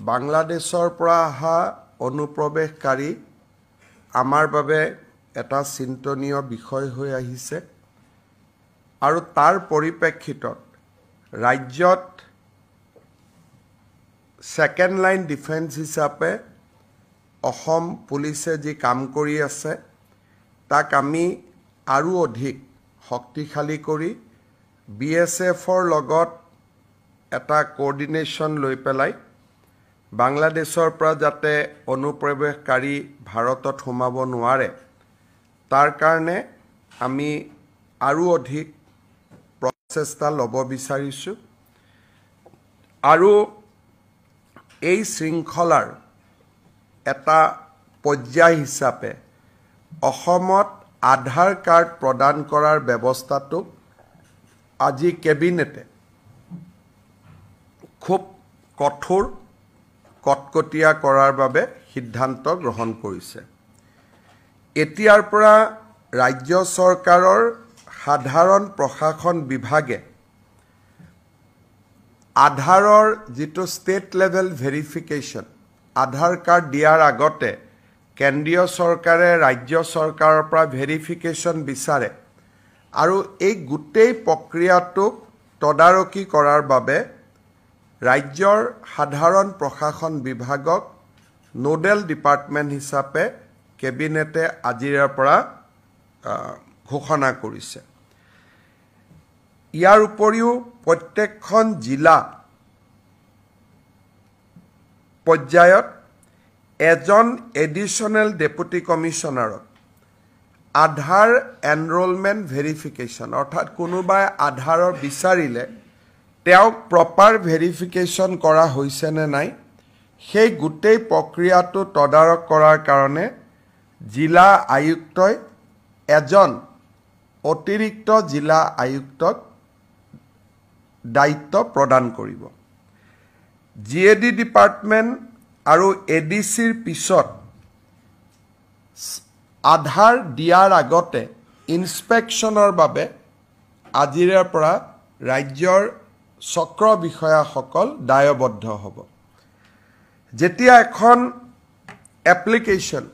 বাংলাদেশৰ পৰা অহা অনুপ্ৰৱেশকাৰী আমাৰ বাবে এটা চিন্তনীয় বিষয় হৈ আহিছে আৰু তাৰ পৰিপ্ৰেক্ষিতত ৰাজ্যত সেকেন্ড লাইন ডিফেন্স হিচাপে অসম পুলিচে যি কাম কৰি আছে তাক আমি আৰু অধিক শক্তিশালী কৰি বিএসএফৰ লগত এটা কোঅৰ্ডিনেশ্যন লৈ পেলাই বাংলাদেশৰ পৰা যাতে অনুপ্ৰৱেশকাৰী ভাৰতত সোমাব নোৱাৰে তাৰ কাৰণে আমি আৰু অধিক প্ৰচেষ্টা ল'ব বিচাৰিছো আৰু এই শৃংখলাৰ এটা পৰ্যায় হিচাপে অসমত আধাৰ কাৰ্ড প্ৰদান কৰাৰ ব্যৱস্থাটো আজি কেবিনেটে খুব কঠোৰ কটকটীয়া কৰাৰ বাবে সিদ্ধান্ত গ্ৰহণ কৰিছে এতিয়াৰ পৰা ৰাজ্য চৰকাৰৰ সাধাৰণ প্ৰশাসন বিভাগে আধাৰৰ যেটো ষ্টেট লেভেল ভেৰিফিকেশ্যন আধাৰ কাৰ্ড দিয়াৰ আগতে কেন্দ্ৰীয় চৰকাৰে ৰাজ্য চৰকাৰৰ পৰা ভেৰিফিকেশ্যন বিচাৰে আৰু এই গোটেই প্ৰক্ৰিয়াটো তদাৰকি কৰাৰ বাবে ৰাজ্যৰ সাধাৰণ প্ৰশাসন বিভাগক নোডেল ডিপাৰ্টমেণ্ট হিচাপে কেবিনেটে আজিৰ পৰা ঘোষণা কৰিছে ইয়াৰ উপৰিও প্ৰত্যেকখন জিলা পৰ্যায়ত এজন এডিশনাল ডেপুটি কমিশনাৰক আধাৰ এনৰোলমেন্ট ভেৰিফিকেশ্যন অৰ্থাৎ কোনোবাই আধাৰৰ বিচাৰিলে তেওঁ প্ৰপাৰ ভেৰিফিকেশ্যন কৰা হৈছে নে নাই সেই গোটেই প্ৰক্ৰিয়াটো তদাৰক কৰাৰ কাৰণে জিলা আয়ুক্তই এজন অতিৰিক্ত জিলা আয়ুক্তক দায়িত্ব প্ৰদান কৰিব জিএডি ডিপাৰ্টমেণ্ট আৰু এডিসিৰ পিছত আধাৰ দিয়াৰ আগতে ইনস্পেকশ্যনৰ বাবে আজিৰ পৰা ৰাজ্যৰ চক্ৰ বিষয়াসকল দায়বদ্ধ হ'ব যেতিয়া এখন এপ্লিকেশ্যন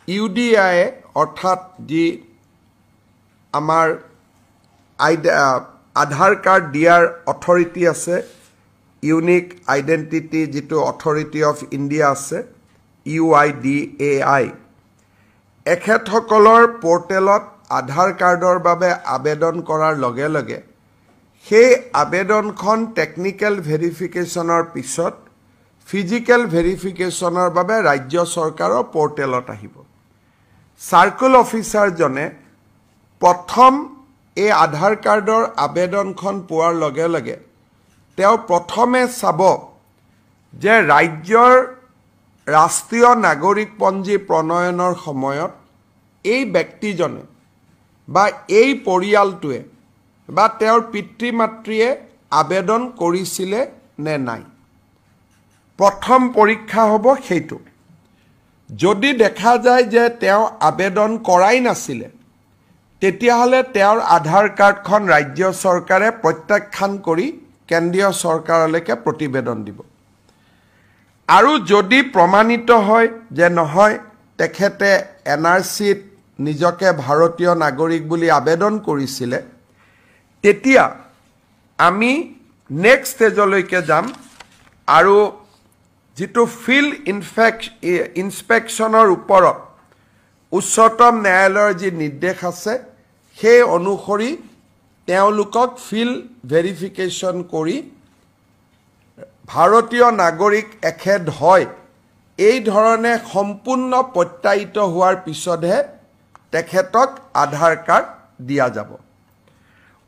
ইউডিআই অৰ্থাৎ যি আমাৰ আধাৰ কাৰ্ড দিয়াৰ অথৰিটি আছে ইউনিক আইডেন্টিটি যেটো অথৰিটি অফ ইণ্ডিয়া আছে UIDAI এখেতসকলৰ পোৰ্টেলত আধাৰ কাৰ্ডৰ বাবে আবেদন কৰাৰ লগে লগে সেই আবেদনখন টেকনিক্যাল ভেৰিফিকেশ্যনৰ পিছত ফিজিক্যাল ভেৰিফিকেশ্যনৰ বাবে ৰাজ্য চৰকাৰৰ পোৰ্টেলত আহিব সাৰ্কেল অফিচাৰ জনে প্ৰথম এই আধাৰ কাৰ্ডৰ আবেদনখন পোৱাৰ লগে লগে তেওঁ প্ৰথমে চাব যে ৰাজ্যৰ ৰাষ্ট্ৰীয় নাগৰিকপঞ্জী প্ৰণয়নৰ সময়ত এই ব্যক্তিজনে বা এই পৰিয়ালটোৱে বা তেওঁৰ পিতৃ মাতৃয়ে আবেদন কৰিছিলে নে নাই প্ৰথম পৰীক্ষা হ'ব সেইটো যদি দেখা যায় যে তেওঁ আবেদন কৰাই নাছিলে তেতিয়াহলে তেওঁৰ আধাৰ কাৰ্ডখন ৰাজ্য চৰকাৰে প্ৰত্যাখ্যান কৰি কেন্দ্ৰীয় চৰকাৰলৈকে প্ৰতিবেদন দিব আৰু যদি প্ৰমাণিত হয় যে নহয় তেখেতে এনআৰসিত নিজকে ভাৰতীয় নাগৰিক বুলি আবেদন কৰিছিলে তেতিয়া আমি নেক্সট ষ্টেজলৈকে যাম আৰু যেটো ফিল্ড ইনস্পেকশ্যনৰ ওপৰত উচ্চতম ন্যায়ালয়ৰ যি নিৰ্দেশ আছে সেই অনুসৰি তেওঁলোকক ফিল্ড ভেৰিফিকেশ্যন কৰি ভাৰতীয় নাগৰিক এখেত হয় এই ধৰণে সম্পূৰ্ণ প্ৰত্যায়িত হোৱাৰ পিছতহে তেখেতক আধাৰ কাৰ্ড দিয়া যাব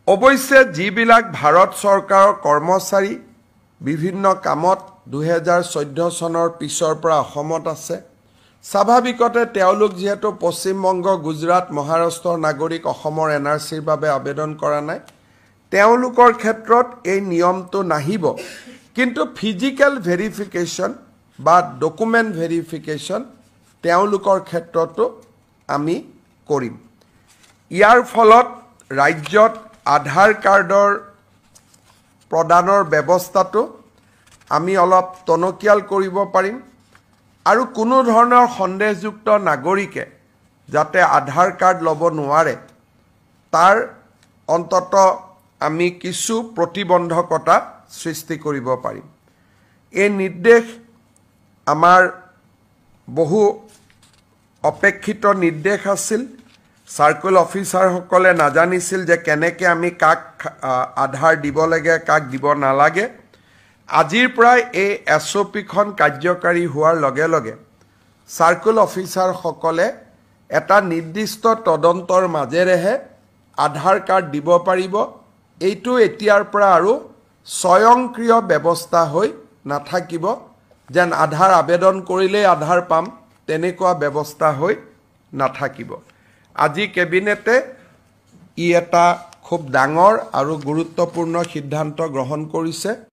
অৱশ্যে যিবিলাক ভাৰত চৰকাৰৰ কৰ্মচাৰী বিভিন্ন কামত 2014 চনৰ পিছৰ পৰা অসমত আছে স্বাভাৱিকতে তেওঁলোক যেহেতু পশ্চিমবংগ গুজৰাট মহাৰাষ্ট্ৰৰ নাগৰিক অসমৰ এনআৰসিৰ বাবে আবেদন কৰা নাই তেওঁলোকৰ ক্ষেত্ৰত এই নিয়মটো নাহিব কিন্তু ফিজিক্যাল ভেৰিফিকেশ্যন বা ডকুমেন্ট ভেৰিফিকেশ্যন তেওঁলোকৰ ক্ষেত্ৰতো আমি কৰিম ইয়াৰ ফলত ৰাজ্যত আধাৰ কাৰ্ডৰ প্ৰদানৰ ব্যৱস্থাটো আমি অলপ টনকিয়াল কৰিব পাৰিম আৰু কোনো ধৰণৰ সন্দেহযুক্ত নাগৰিকে যাতে আধাৰ কাৰ্ড ল'ব নোৱাৰে তাৰ অন্তত আমি কিছু প্ৰতিবন্ধকতা সৃষ্টি কৰিব পাৰিম। এই নিৰ্দেশ আমাৰ বহু অপেক্ষিত নিৰ্দেশ আছিল। সাৰ্কেল অফিচাৰসকলে নাজানিছিল যে কেনেকৈ আমি কাক আধাৰ দিব লাগে কাক দিব নালাগে। আজিৰ পৰাই এই SOPখন কাৰ্যকাৰী হোৱাৰ লগে লগে সাৰ্কেল অফিচাৰসকলে এটা নিৰ্দিষ্ট তদন্তৰ মাজেৰেহে আধাৰ কাৰ্ড দিব পাৰিব। এইটো এতিয়াৰ পৰা আৰু স্বয়ংক্ৰিয় ব্যৱস্থা হৈ নাথাকিব যেন আধাৰ আবেদন কৰিলেই আধাৰ পাম তেনেকুৱা ব্যৱস্থা হৈ নাথাকিব। আজি কেবিনেটে ই এটা খুব ডাঙৰ আৰু গুৰুত্বপূৰ্ণ সিদ্ধান্ত গ্ৰহণ কৰিছে।